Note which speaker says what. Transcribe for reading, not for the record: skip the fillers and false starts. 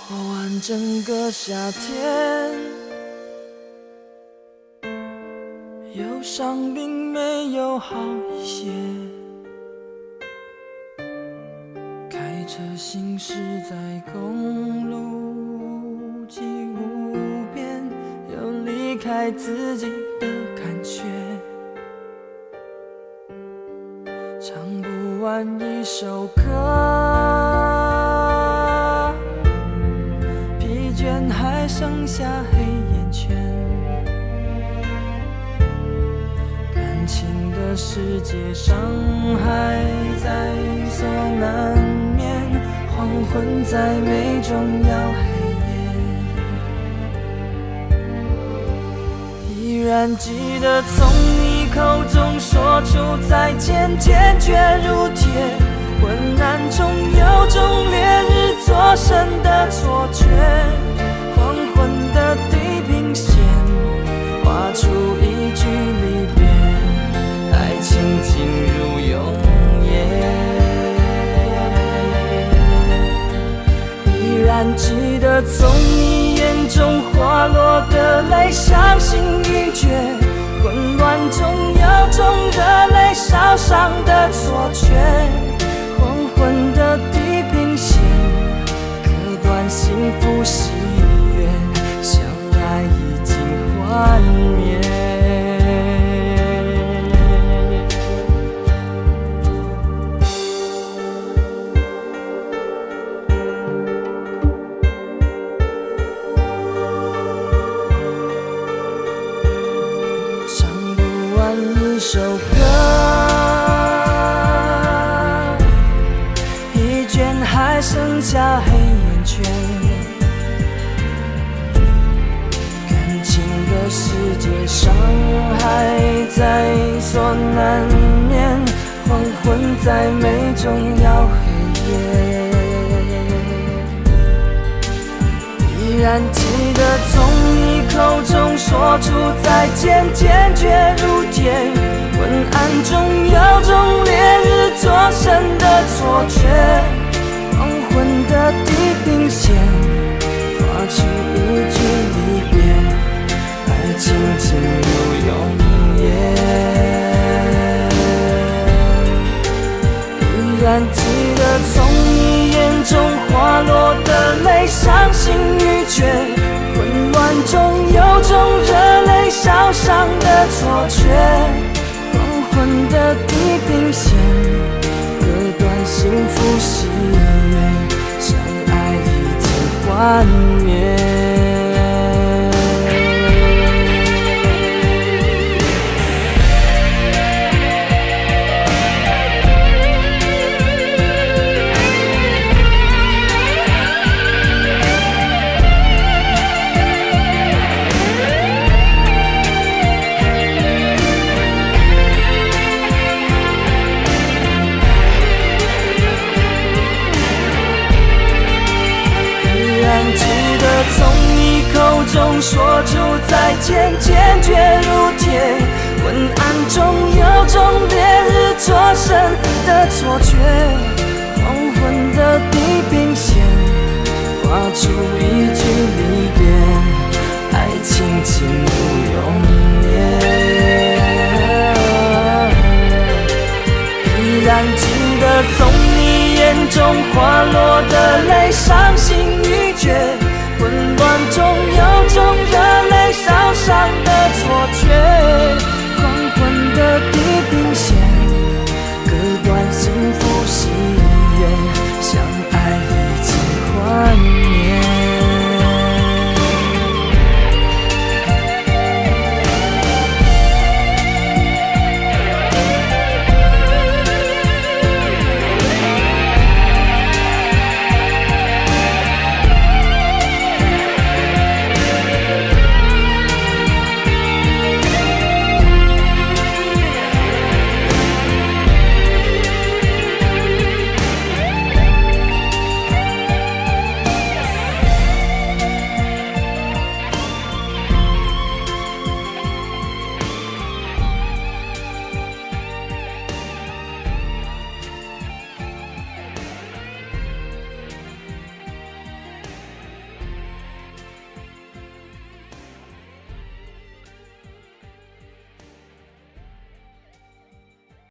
Speaker 1: 过完整个夏天，忧伤并没有好一些。开车行驶在公路际无边，有离开自己的感觉，唱不完一首歌，疲倦还剩下黑眼圈，感情的世界伤害在所难免，黄昏再美终要黑夜，依然记得从你口中说出再见，坚决如铁，昏暗中有种烈日灼身的错觉，黄昏的地平线画出一句离别，爱情进入永夜。依然记得从你眼中滑落的泪，伤心欲绝，混乱中有种热泪烧伤的错觉，黄昏的地平线割断幸福喜悦，相爱已经幻灭。唱不完一首歌，疲倦还剩下黑眼圈，感情的世界伤害在所难免，黄昏再美终要黑夜，依然记得从你口中说出再见，坚决如铁，昏暗中有种烈日灼身的错觉，黄昏的地平线画出一句离别，爱情进入永夜，依然记得从你眼中滑落的泪，伤心欲绝，混乱中有种热泪烧伤的错觉，黄昏的地平线割断幸福喜悦，相爱已经幻灭。从你口中说出再见，坚决如铁，昏暗中有种烈日灼身的错觉，黄昏的地平线画出一句离别，爱情进入永夜，依然记得从你眼中滑落的泪，伤心